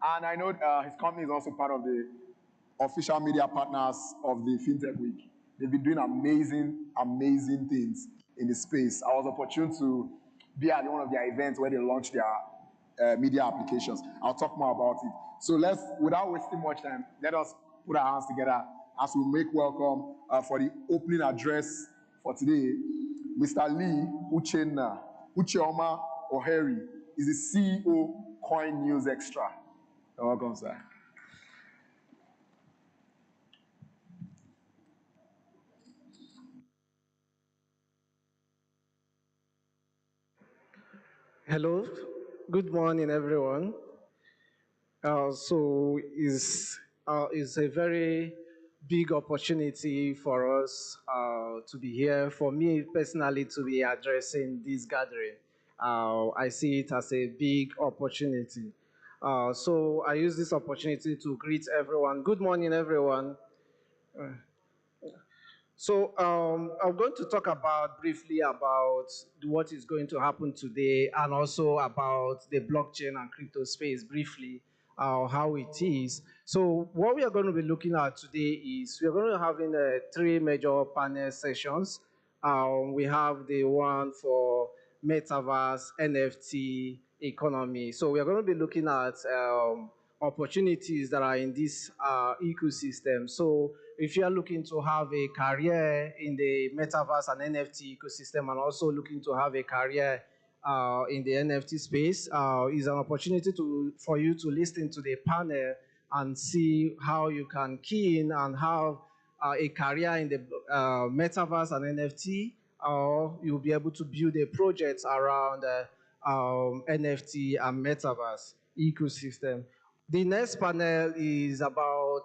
And I know his company is also part of the official media partners of the Fintech Week. They've been doing amazing, amazing things in the space. I was opportune to be at one of their events where they launched their media applications. I'll talk more about it. So without wasting much time, let us put our hands together as we make welcome for the opening address for today, Mr. Lee Ucheoma O'Hary is the CEO, Coin News Extra. You're welcome, sir. Hello, good morning, everyone. So is a very big opportunity for us to be here. For me personally, to be addressing this gathering, I see it as a big opportunity. So I use this opportunity to greet everyone. Good morning, everyone. So I'm going to talk about briefly about what is going to happen today and also about the blockchain and crypto space briefly, how it is. So what we are going to be looking at today is we are going to having three major panel sessions. We have the one for metaverse, NFT, economy. So we are going to be looking at opportunities that are in this ecosystem. So if you are looking to have a career in the metaverse and NFT ecosystem and also looking to have a career in the NFT space, is an opportunity for you to listen to the panel and see how you can key in and have a career in the metaverse and NFT, or you'll be able to build a project around NFT and metaverse ecosystem. The next panel is about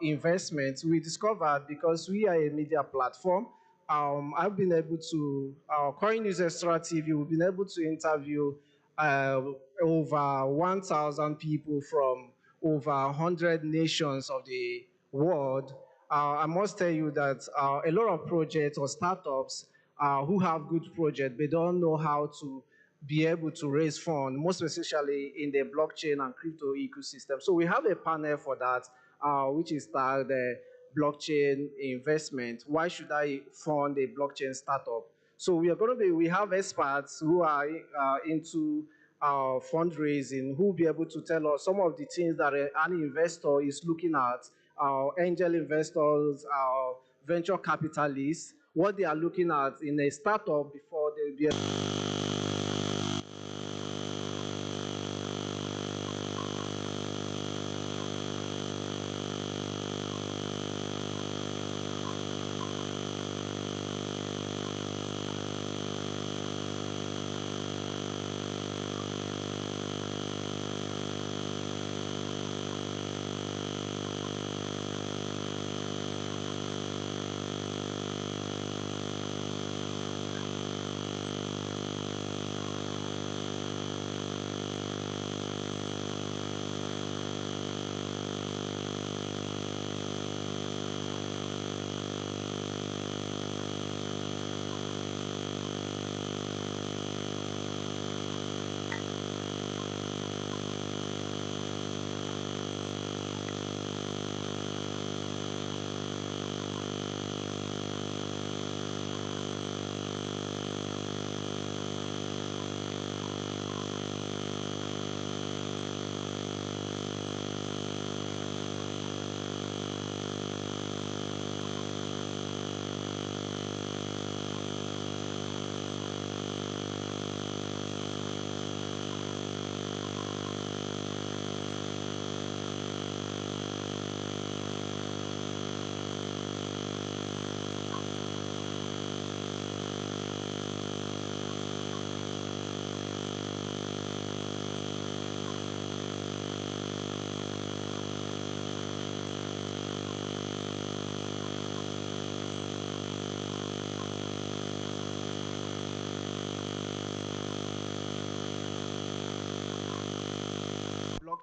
investment. We discovered because we are a media platform, I've been able to, Coin News Extra TV, we've been able to interview over 1,000 people from over 100 nations of the world. I must tell you that a lot of projects or startups who have good projects, they don't know how to be able to raise funds, most especially in the blockchain and crypto ecosystem. So we have a panel for that, which is tagged blockchain investment. Why should I fund a blockchain startup? So we have experts who are into fundraising, who will be able to tell us some of the things that an investor is looking at, angel investors, venture capitalists, what they are looking at in a startup before they'll be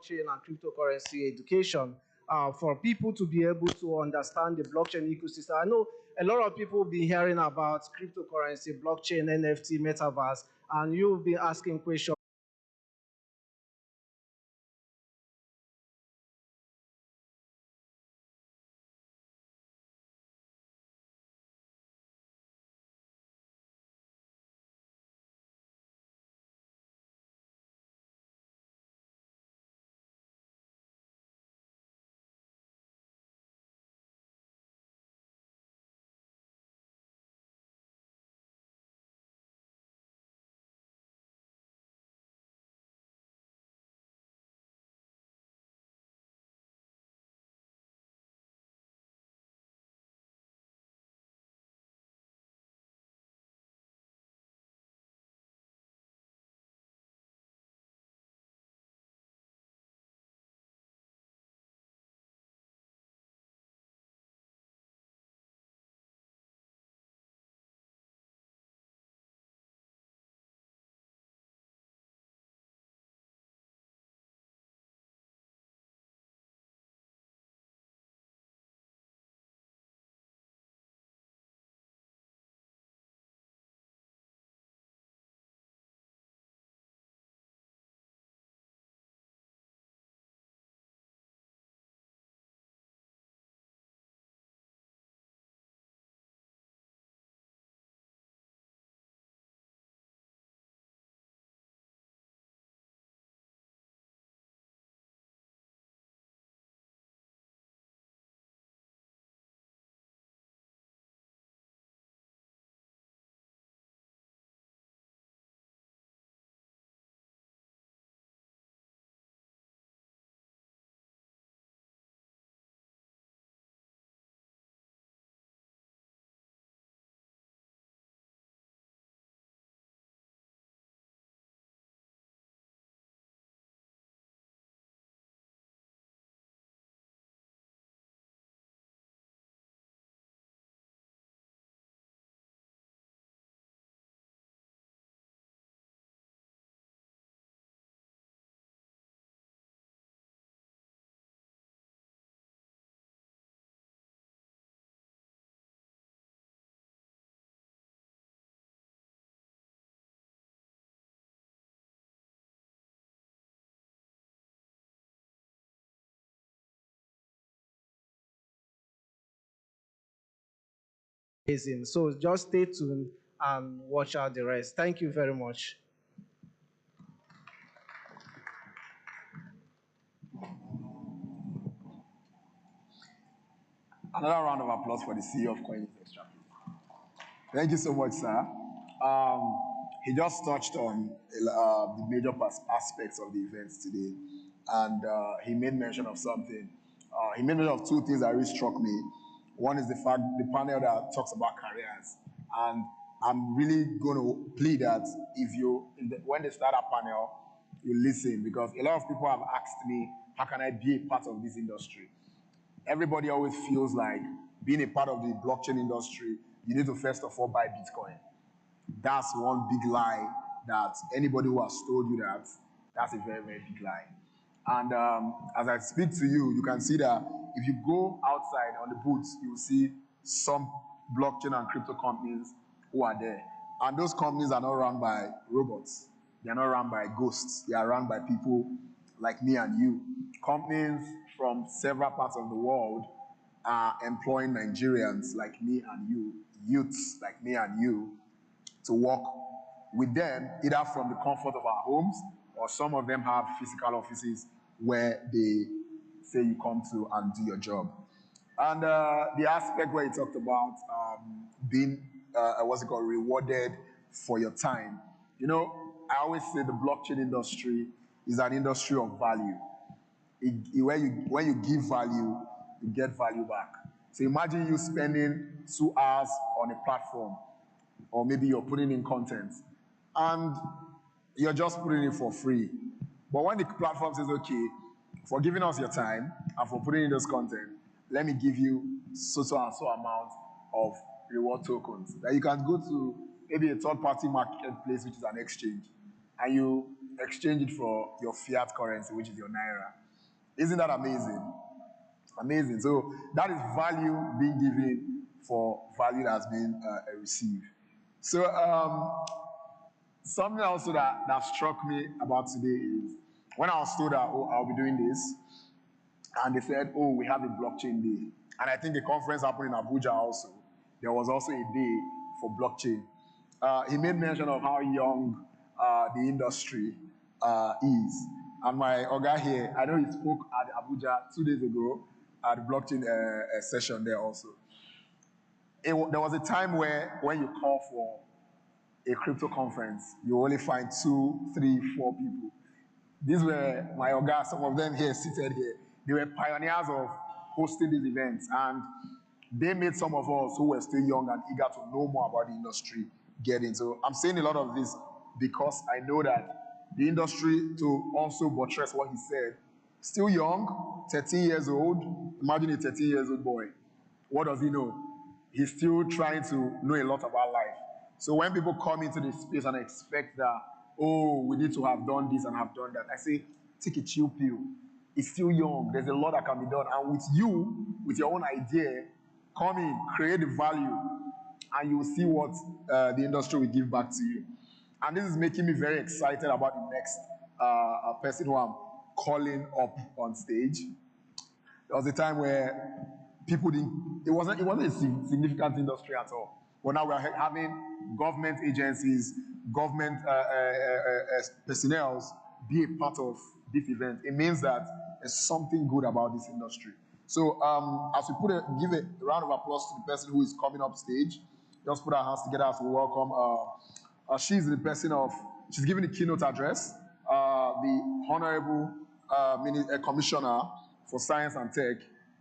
blockchain and cryptocurrency education for people to be able to understand the blockchain ecosystem. I know a lot of people have been hearing about cryptocurrency, blockchain, NFT, metaverse, and you've been asking questions. amazing. So just stay tuned and watch out the rest. Thank you very much. Another round of applause for the CEO of Coinbase Extra. Thank you so much, sir. He just touched on the major aspects of the events today, and he made mention of something. He made mention of two things that really struck me. One is the fact the panel that talks about careers, and I'm really going to plead that when they start a panel, you listen because a lot of people have asked me, how can I be a part of this industry? Everybody always feels like being a part of the blockchain industry, you need to first of all buy Bitcoin. That's one big lie that anybody who has told you that, that's a very, very big lie. And as I speak to you, you can see that if you go outside on the booths, you will see some blockchain and crypto companies who are there. And those companies are not run by robots. They are not run by ghosts. They are run by people like me and you. Companies from several parts of the world are employing Nigerians like me and you, youths like me and you, to work with them, either from the comfort of our homes, or some of them have physical offices where they say you come to and do your job. And the aspect where he talked about being, what's it called, rewarded for your time. You know, I always say the blockchain industry is an industry of value. When you give value, you get value back. So imagine you spending 2 hours on a platform, or maybe you're putting in content, and you're just putting it for free. But when the platform says, okay, for giving us your time and for putting in this content, let me give you so and so amount of reward tokens that you can go to maybe a third-party marketplace, which is an exchange, and you exchange it for your fiat currency, which is your naira. Isn't that amazing? Amazing. So that is value being given for value that has been received. So something also that struck me about today is when I was told that, oh, I'll be doing this, and they said, oh, we have a blockchain day. And I think the conference happened in Abuja also. There was also a day for blockchain. He made mention of how young the industry is. And my Oga here, I know he spoke at Abuja 2 days ago at the blockchain session there also. There was a time where when you call for a crypto conference, you only find 2, 3, 4 people. These were my Oga, some of them here seated here. They were pioneers of hosting these events, and they made some of us who were still young and eager to know more about the industry get in. So I'm saying a lot of this because I know that the industry, to also buttress what he said, still young, 13 years old. Imagine a 13 years old boy. What does he know? He's still trying to know a lot about life. So when people come into this space and expect that, oh, we need to have done this and have done that, I say, take a chill pill. It's still young. There's a lot that can be done. And with you, with your own idea, come in, create the value, and you will see what the industry will give back to you. And this is making me very excited about the next person who I'm calling up on stage. There was a time where people didn't, it wasn't a significant industry at all. But now we're having government agencies, government personnel be a part of this event. It means that there's something good about this industry. So as we give a round of applause to the person who is coming up stage, just put our hands together as we welcome. She's the person she's giving the keynote address, the Honorable Commissioner for Science and Tech,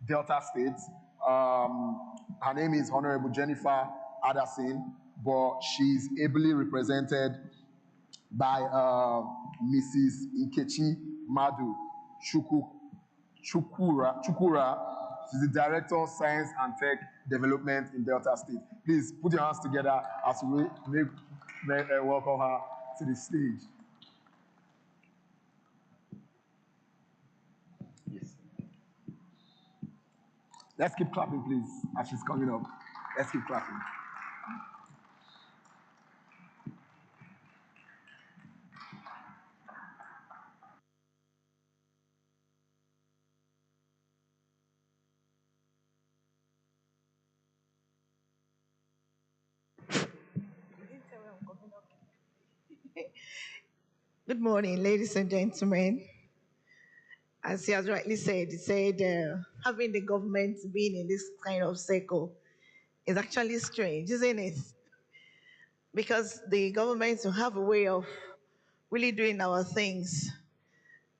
Delta State. Her name is Honorable Jennifer Addison, but she's ably represented by Mrs. Nkechi Madu Chukura. She's the Director of Science and Tech Development in Delta State. Please put your hands together as we welcome her to the stage. Yes. Let's keep clapping, please, as she's coming up. Let's keep clapping. Good morning, ladies and gentlemen. As he has rightly said, he said having the government being in this kind of circle is actually strange, isn't it? Because the governments will have a way of really doing our things.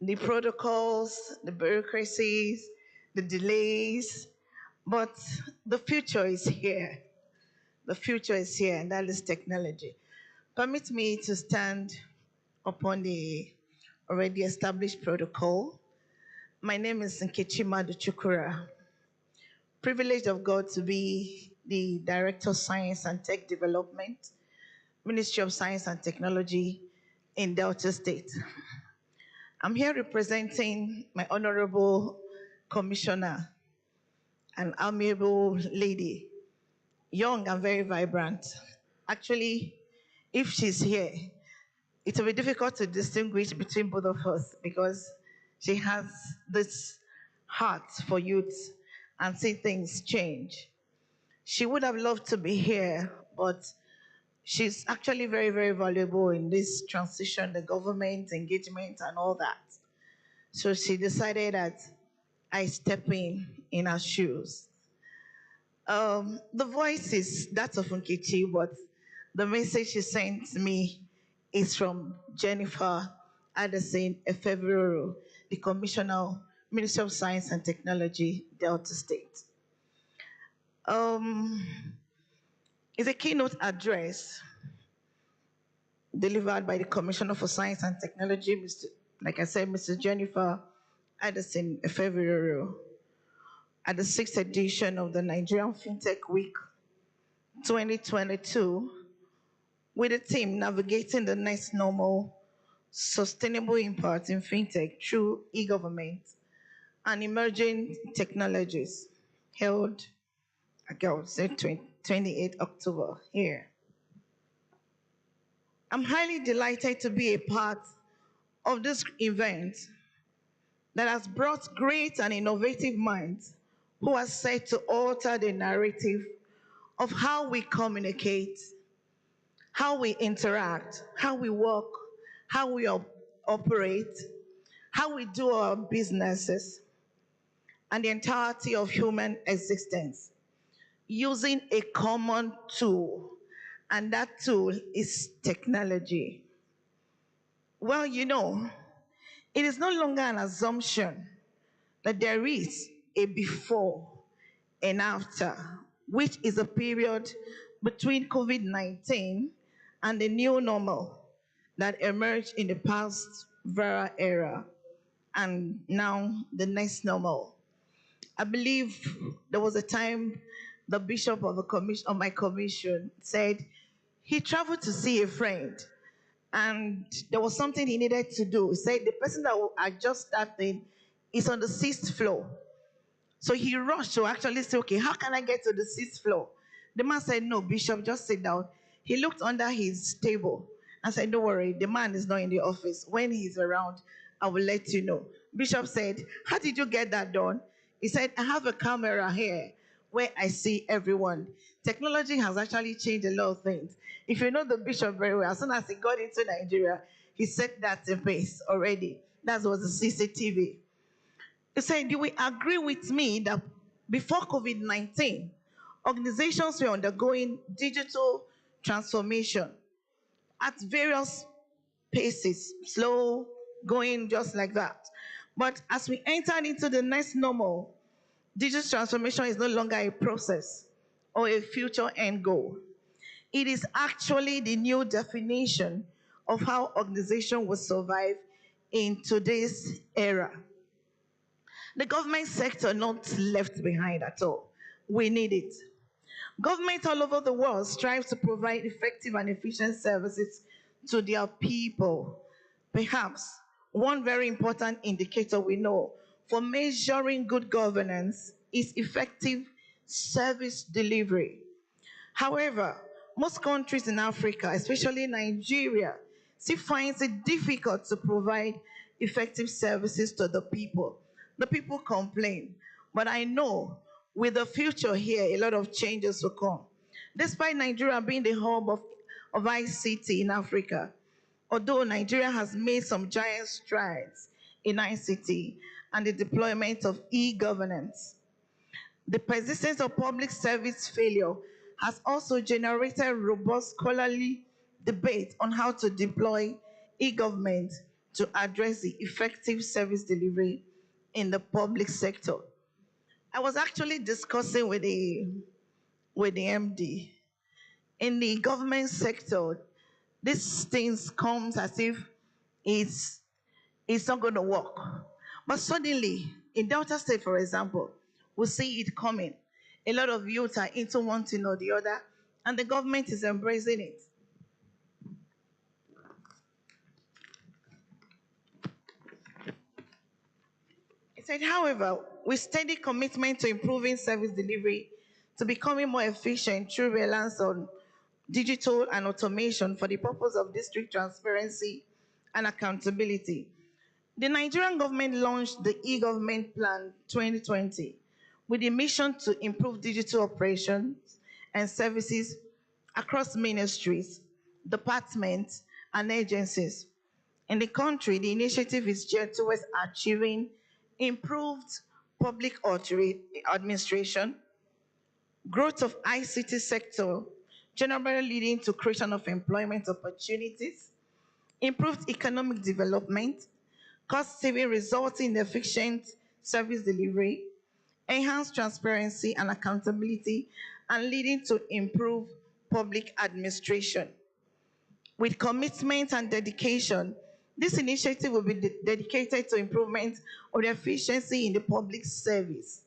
The protocols, the bureaucracies, the delays, but the future is here. The future is here, and that is technology. Permit me to stand upon the already established protocol. My name is Nkechi Maduchukura. Privileged of God to be the Director of Science and Tech Development, Ministry of Science and Technology in Delta State. I'm here representing my Honorable Commissioner, an amiable lady, young and very vibrant. Actually, if she's here, it will be difficult to distinguish between both of us because she has this heart for youth and see things change. She would have loved to be here, but she's actually very, very valuable in this transition, the government engagement and all that. So she decided that I step in her shoes. The voice is that of Nkechi, but the message she sent me is from Jennifer Addison Efeverero, the Commissioner, Minister of Science and Technology, Delta State. Um, it's a keynote address delivered by the Commissioner for Science and Technology, like I said, Mr. Jennifer Addison Efeverero, at the 6th edition of the Nigerian Fintech Week 2022, with the theme Navigating the Next Normal, Sustainable Impact in Fintech through E-Government and Emerging Technologies, held, I would say, 28 October here. I'm highly delighted to be a part of this event that has brought great and innovative minds who are set to alter the narrative of how we communicate, how we interact, how we work, how we operate, how we do our businesses, and the entirety of human existence using a common tool, and that tool is technology. Well, you know, it is no longer an assumption that there is a before and after, which is a period between COVID-19 and the new normal that emerged in the past viral era and now the next normal. I believe there was a time the bishop of, of my commission said he traveled to see a friend and there was something he needed to do. He said the person that will adjust that thing is on the 6th floor. So he rushed to actually say, okay, how can I get to the 6th floor? The man said, no, Bishop, just sit down. He looked under his table and said, don't worry, the man is not in the office. When he's around, I will let you know. Bishop said, how did you get that done? He said, I have a camera here where I see everyone. Technology has actually changed a lot of things. If you know the bishop very well, as soon as he got into Nigeria, he set that in place already. That was the CCTV. He said, do we agree with me that before COVID-19, organizations were undergoing digital transformation at various paces, slow, going just like that. But as we entered into the next normal, digital transformation is no longer a process or a future end goal. It is actually the new definition of how organization will survive in today's era. The government sector not left behind at all. We need it. Governments all over the world strive to provide effective and efficient services to their people. Perhaps one very important indicator we know for measuring good governance is effective service delivery. However, most countries in Africa, especially Nigeria, still finds it difficult to provide effective services to the people. The people complain, but I know with the future here, a lot of changes will come. Despite Nigeria being the hub of ICT in Africa, Although Nigeria has made some giant strides in ICT and the deployment of e-governance, the persistence of public service failure has also generated robust scholarly debate on how to deploy e-government to address the effective service delivery in the public sector. I was actually discussing with the MD. In the government sector, these things comes as if it's it's not going to work. But suddenly, in Delta State, for example, we see it coming. A lot of youth are into one thing or the other, and the government is embracing it. He said, however, with steady commitment to improving service delivery, to becoming more efficient through reliance on digital and automation for the purpose of district transparency and accountability, the Nigerian government launched the e-government plan 2020 with a mission to improve digital operations and services across ministries, departments, and agencies. In the country, the initiative is geared towards achieving improved public administration, growth of ICT sector, generally leading to creation of employment opportunities, improved economic development, cost saving resulting in efficient service delivery, enhanced transparency and accountability, and leading to improved public administration. With commitment and dedication, this initiative will be dedicated to improvement of the efficiency in the public service,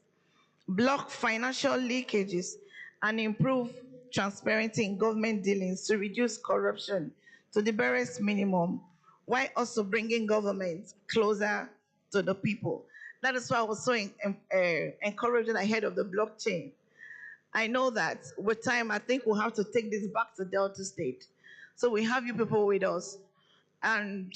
block financial leakages, and improve transparency in government dealings to reduce corruption to the barest minimum, while also bringing government closer to the people. That is why I was so encouraging ahead of the blockchain. I know that with time, I think we'll have to take this back to Delta State. So we have you people with us, and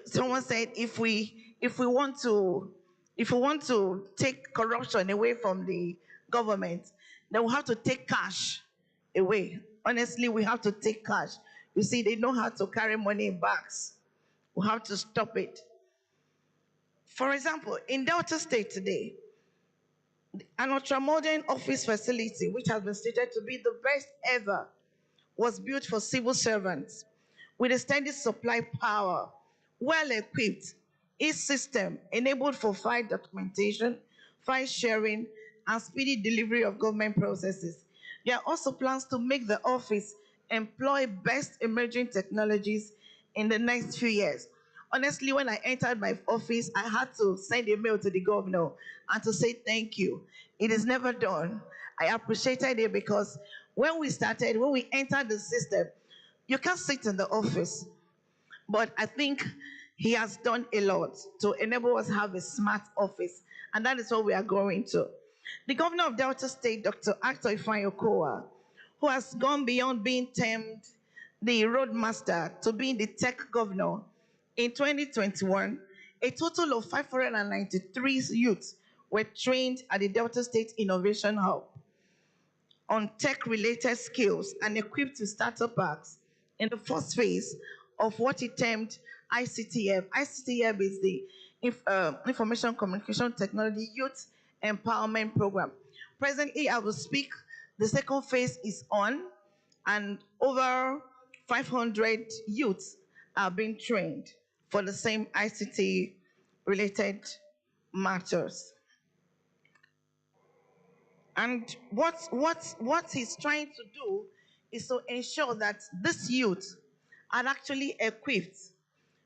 someone said if we want to take corruption away from the government, then we have to take cash away. Honestly, we have to take cash. You see, they know how to carry money in bags. We have to stop it. For example, in Delta State today, an ultra-modern office facility, which has been stated to be the best ever, was built for civil servants with a steady supply power, well equipped, each system enabled for file documentation, file sharing, and speedy delivery of government processes. There are also plans to make the office employ best emerging technologies in the next few years. Honestly, when I entered my office, I had to send a mail to the governor and to say thank you. It is never done. I appreciated it because when we entered the system, you can't sit in the office. But I think he has done a lot to enable us to have a smart office, and that is what we are going to. The governor of Delta State, Dr. Actor Ifeanyi Okowa, who has gone beyond being termed the roadmaster to being the tech governor, in 2021, a total of 593 youths were trained at the Delta State Innovation Hub on tech-related skills and equipped to startup parks in the first phase of what he termed ICTF. ICTF is the Information Communication Technology Youth Empowerment Program. Presently, I will speak. The second phase is on, and over 500 youths are being trained for the same ICT-related matters. And what he's trying to do is to ensure that this youth are actually equipped,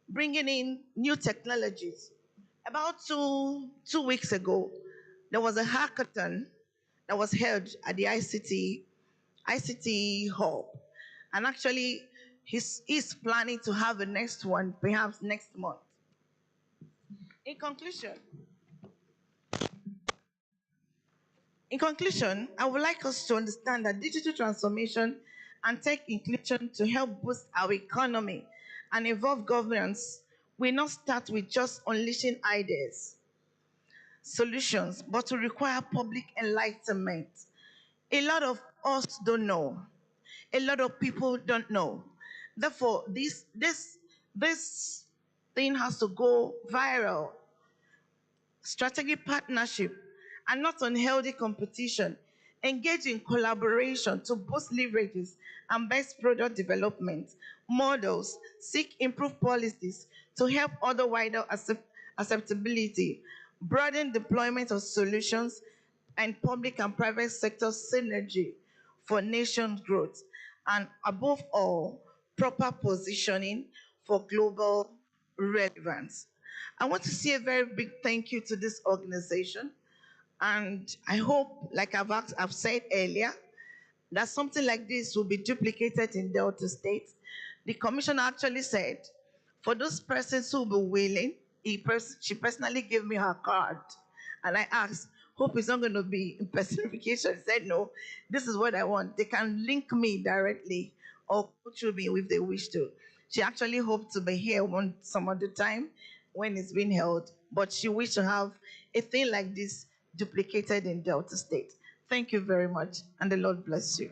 bringing in new technologies. About two weeks ago, there was a hackathon that was held at the ICT hub, and actually he's planning to have the next one perhaps next month. In conclusion, In conclusion, I would like us to understand that digital transformation and tech inclusion to help boost our economy and evolve governance will not start with just unleashing ideas, solutions, but to require public enlightenment. A lot of us don't know. A lot of people don't know. Therefore, this thing has to go viral. Strategic partnership, and not unhealthy competition. Engage in collaboration to boost leverages and best product development models. Seek improved policies to help other wider acceptability. Broaden deployment of solutions and public and private sector synergy for nation growth. And above all, proper positioning for global relevance. I want to say a very big thank you to this organization. And I hope, like I've said earlier, that something like this will be duplicated in Delta State. The commissioner actually said, for those persons who will be willing, she personally gave me her card. And I asked, hope it's not going to be personification. She said, no, this is what I want. They can link me directly or put you me if they wish to. She actually hoped to be here some other time when it's being held, but she wished to have a thing like this duplicated in Delta State. Thank you very much, and the Lord bless you.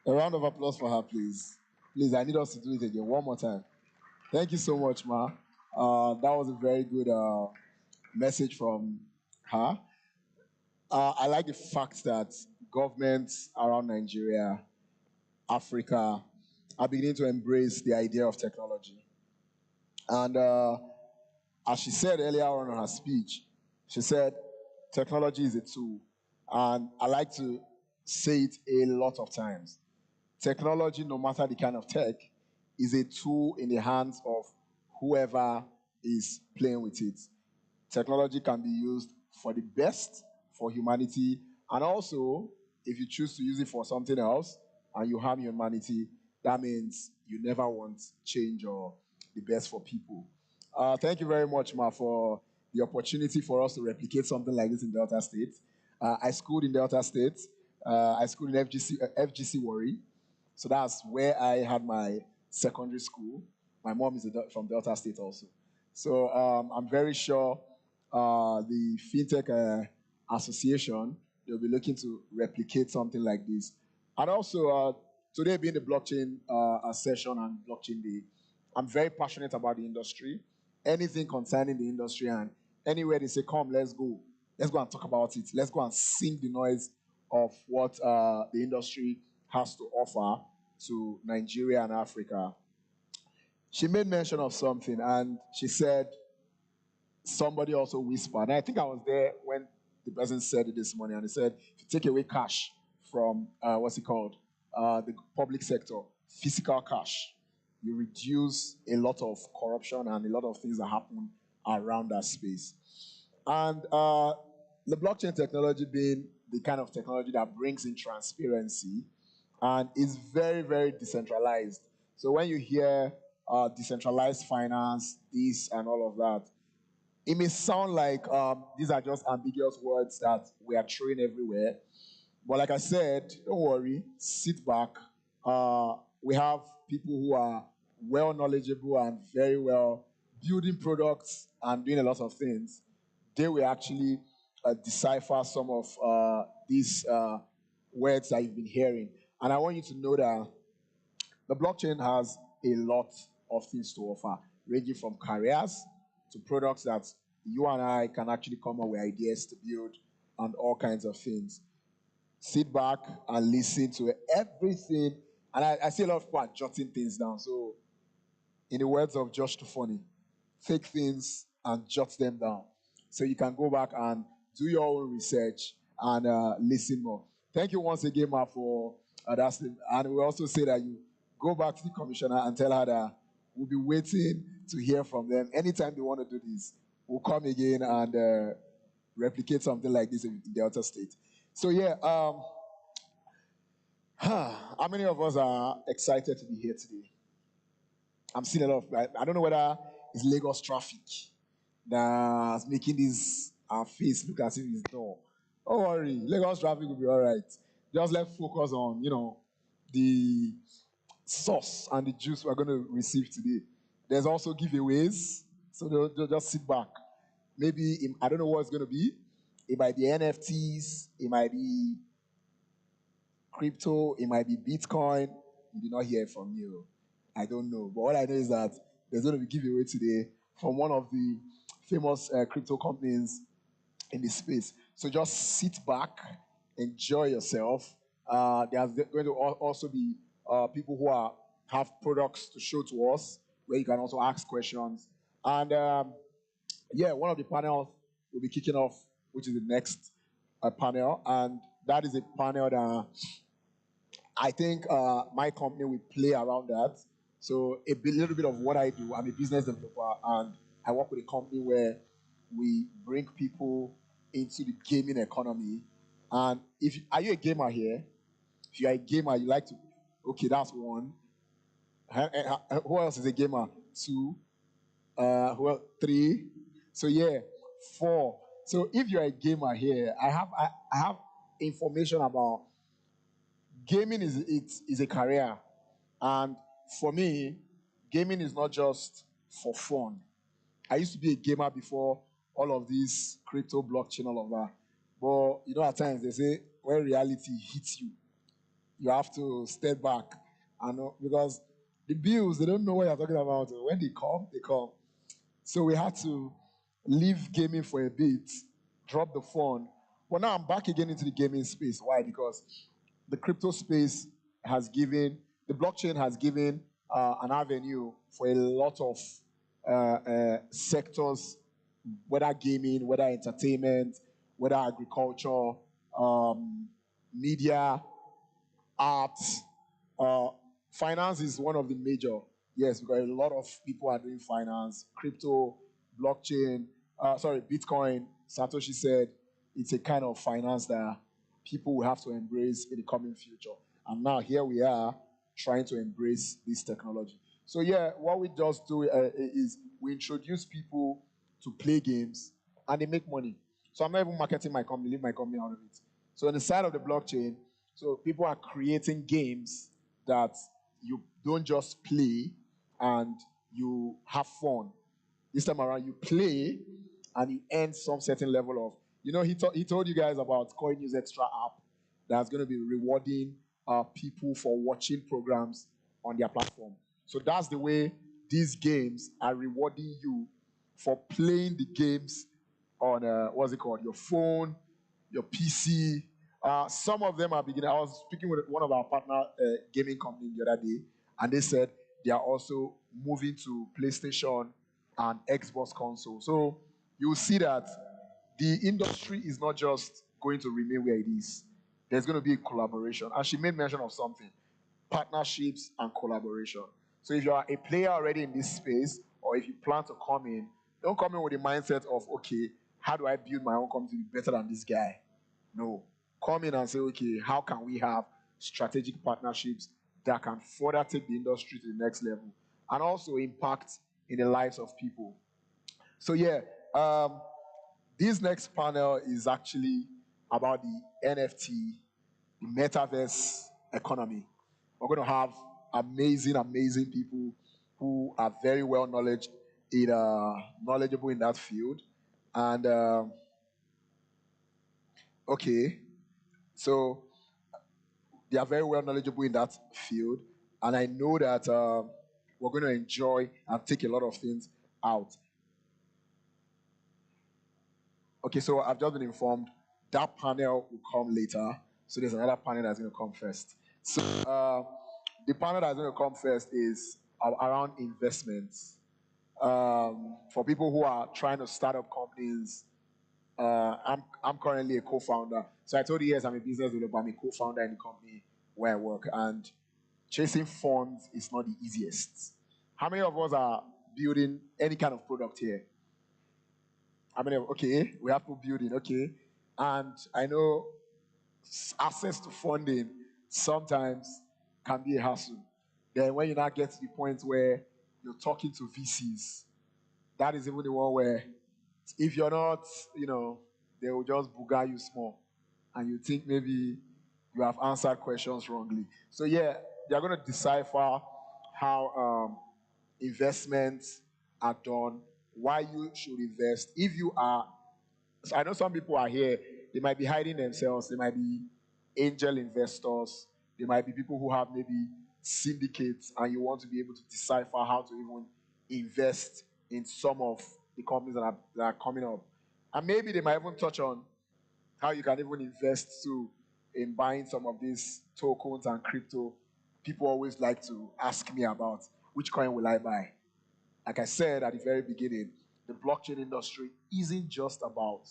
A round of applause for her, please. Please, I need us to do it again one more time. Thank you so much, Ma. That was a very good message from her. I like the fact that governments around Nigeria, Africa, are beginning to embrace the idea of technology. And as she said earlier on in her speech, she said, technology is a tool. And I like to say it a lot of times. Technology, no matter the kind of tech, is a tool in the hands of whoever is playing with it. Technology can be used for the best for humanity, and also, if you choose to use it for something else and you harm humanity, that means you never want change or the best for people. Thank you very much, Ma, for the opportunity for us to replicate something like this in Delta State. I schooled in Delta State. I schooled in FGC Warri. So that's where I had my secondary school. My mom is from Delta State also. So I'm very sure the Fintech Association, they'll be looking to replicate something like this. And also, today being the blockchain session and blockchain day, I'm very passionate about the industry. Anything concerning the industry, and anywhere they say, come, let's go. Let's go and talk about it. Let's go and sing the noise of what the industry has to offer to Nigeria and Africa. She made mention of something, and she said, somebody also whispered, and I think I was there when the person said it this morning, and he said, if you take away cash from, the public sector, physical cash, you reduce a lot of corruption and a lot of things that happen around that space. And the blockchain technology being the kind of technology that brings in transparency and is very, very decentralized. So when you hear decentralized finance, this and all of that, it may sound like these are just ambiguous words that we are throwing everywhere. But like I said, don't worry, sit back. We have people who are well knowledgeable and very well building products and doing a lot of things. They will actually decipher some of these words that you've been hearing. And I want you to know that the blockchain has a lot of things to offer, ranging from careers to products that you and I can actually come up with ideas to build and all kinds of things. Sit back and listen to everything. And I see a lot of people are jotting things down. So, in the words of Josh Tufoni, take things and jot them down. So you can go back and do your own research and listen more. Thank you once again, Ma, for that. And we also say that you go back to the commissioner and tell her that we'll be waiting to hear from them. Anytime they want to do this, we'll come again and replicate something like this in Delta State. So yeah, how many of us are excited to be here today? I'm seeing a lot of, I don't know whether it's Lagos traffic that's making this our face look as if it's dull. Don't worry, Lagos traffic will be all right. Just let's focus on, the sauce and the juice we're going to receive today. There's also giveaways, so they'll just sit back. Maybe, I don't know what it's going to be. It might be NFTs, it might be crypto, it might be Bitcoin. You did not hear it from me. I don't know. But what I know is that there's going to be giveaway today from one of the famous crypto companies in the space. So just sit back, enjoy yourself. There's going to also be people who have products to show to us where you can also ask questions. And yeah, one of the panels will be kicking off, which is the next panel. And that is a panel that I think my company will play around that. So little bit of what I do. I'm a business developer, and I work with a company where we bring people into the gaming economy. And are you a gamer here? If you are a gamer, you like to. Okay, that's one. Who else is a gamer? Two. Three. So yeah, four. So if you're a gamer here, I have information about gaming is a career. And for me, gaming is not just for fun. I used to be a gamer before all of these crypto, blockchain, all of that. But at times they say when reality hits you, you have to step back. Because the bills, they don't know what you're talking about. When they come, they come. So we had to leave gaming for a bit, drop the phone. But now I'm back again into the gaming space. Why? Because the crypto space the blockchain has given an avenue for a lot of sectors, whether gaming, whether entertainment, whether agriculture, media, art. Uh, Finance is one of the major. Yes, because a lot of people are doing finance, crypto, blockchain, Bitcoin. Satoshi said it's a kind of finance that people will have to embrace in the coming future. And now here we are trying to embrace this technology. So yeah, what we just do is we introduce people to play games and they make money. So I'm not even marketing my company, leave my company out of it. So on the side of the blockchain, so people are creating games that you don't just play and you have fun. This time around, you play and you earn some certain level of. He told you guys about Coin News Extra app that's going to be rewarding people for watching programs on their platform. So that's the way these games are rewarding you for playing the games on what's it called, your phone, your PC. Some of them are beginning. I was speaking with one of our partner gaming company the other day, and they said they are also moving to PlayStation and Xbox console. So you will see that the industry is not just going to remain where it is. There's going to be a collaboration. And she made mention of something: partnerships and collaboration. So if you are a player already in this space, or if you plan to come in, don't come in with the mindset of, okay, how do I build my own company to be better than this guy? No. Come in and say, okay, how can we have strategic partnerships that can further take the industry to the next level and also impact in the lives of people? So yeah, this next panel is actually about the NFT, the metaverse economy. We're going to have amazing people who are very well knowledgeable in that field. And okay, so they are very well knowledgeable in that field, and I know that we're going to enjoy and take a lot of things out. Okay, so I've just been informed that panel will come later. So there's another panel that's going to come first. So the panel that's going to come first is around investments. For people who are trying to start up companies, I'm currently a co-founder. So I told you, yes, I'm a business developer. I'm a co-founder in the company where I work. And chasing funds is not the easiest. How many of us are building any kind of product here? Okay, we have to build it, okay. And I know access to funding sometimes can be a hassle. Then when you now get to the point where you're talking to VCs, that is even the one where if you're not, they will just booger you small. And you think maybe you have answered questions wrongly. So yeah, they are going to decipher how investments are done, why you should invest. If you are, so I know some people are here, they might be hiding themselves, they might be angel investors, they might be people who have maybe syndicates, and you want to be able to decipher how to even invest in some of the companies that are coming up. And maybe they might even touch on how you can even invest too in buying some of these tokens and crypto. People always like to ask me about which coin will I buy. Like I said at the very beginning, the blockchain industry isn't just about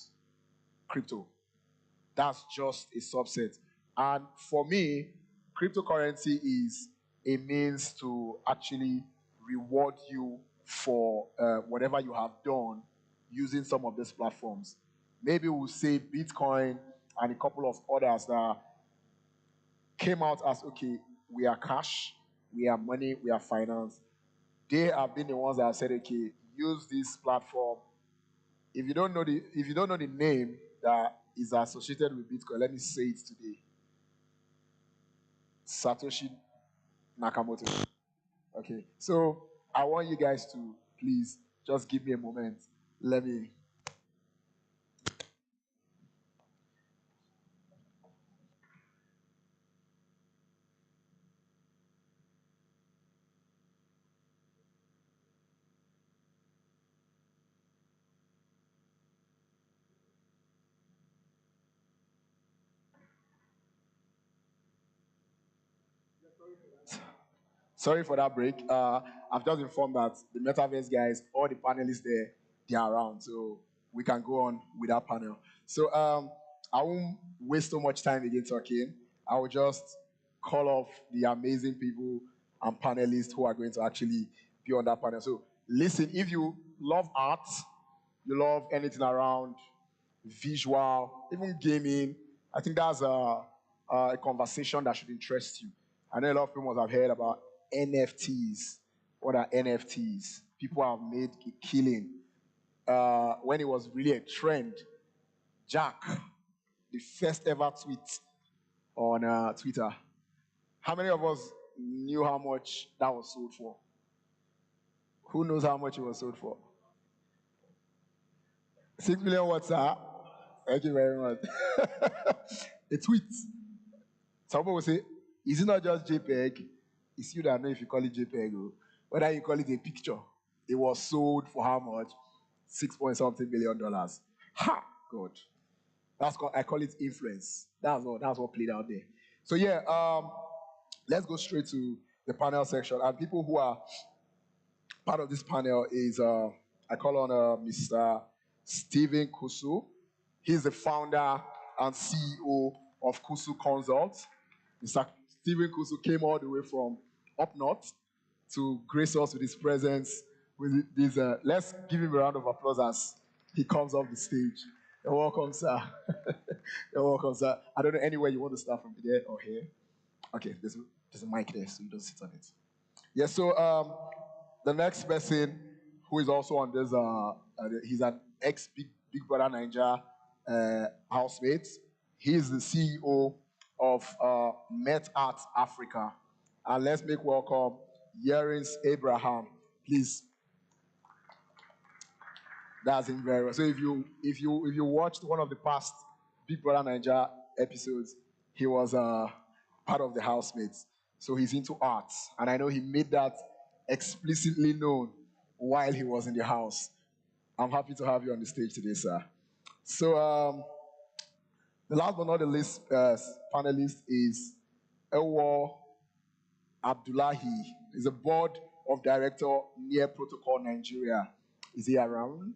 crypto. That's just a subset. And for me, cryptocurrency is a means to actually reward you for whatever you have done using some of these platforms. Maybe we'll say Bitcoin and a couple of others that came out as okay, we are cash, we are money, we are finance. They have been the ones that have said, okay, use this platform. If you don't know the name that is associated with Bitcoin, let me say it today. Satoshi Nakamoto. Okay. So I want you guys to please just give me a moment. Let me. Sorry for that break. I've just informed that the Metaverse guys, all the panelists there, they are around, so we can go on with that panel. So I won't waste so much time again talking. I will just call off the amazing people and panelists who are going to actually be on that panel. So listen, if you love art, you love anything around visual, even gaming, I think that's a conversation that should interest you. I know a lot of people must have heard about NFTs. What are NFTs? People have made a killing. When it was really a trend, Jack, the first ever tweet on Twitter. How many of us knew how much that was sold for? Who knows how much it was sold for? 6 million WhatsApp. Thank you very much. A tweet. Some people will say, is it not just JPEG? It's you that know if you call it JPEG or whether you call it a picture. It was sold for how much? 6 point something billion dollars. Ha! God. I call it influence. That's what played out there. So yeah, let's go straight to the panel section. And people who are part of this panel is I call on Mr. Stephen Kusu. He's the founder and CEO of Kusu Consult. Mr. Stephen Kusu came all the way from up north to grace us with his presence. With this, let's give him a round of applause as he comes off the stage. You're welcome, sir. You're welcome, sir. I don't know anywhere you want to start from there or here. Okay, there's a mic there, so you don't sit on it. Yeah, so the next person who is also on this, he's an ex-Big Brother Ninja housemate. He is the CEO of Met Art Africa. And let's make welcome Yerins Abraham. Please. That's him very well. So if you watched one of the past Big Brother Ninja episodes, he was part of the housemates. So he's into art. And I know he made that explicitly known while he was in the house. I'm happy to have you on the stage today, sir. So the last but not the least panelist is Ewo Abdullahi. He's a board of director near Protocol Nigeria. Is he around?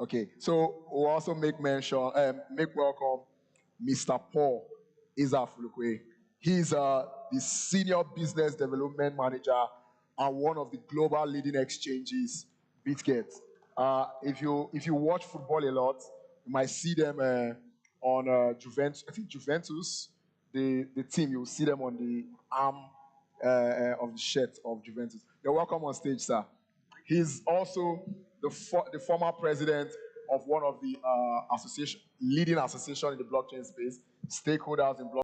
Okay, so we'll also make welcome Mr. Paul Izafulukwe. He's the senior business development manager at one of the global leading exchanges, Bitget. If you watch football a lot, you might see them on Juventus. I think Juventus, the team. You'll see them on the arm of the shirt of Juventus. You're welcome on stage, sir. He's also the former president of one of the leading association in the blockchain space, stakeholders in blockchain.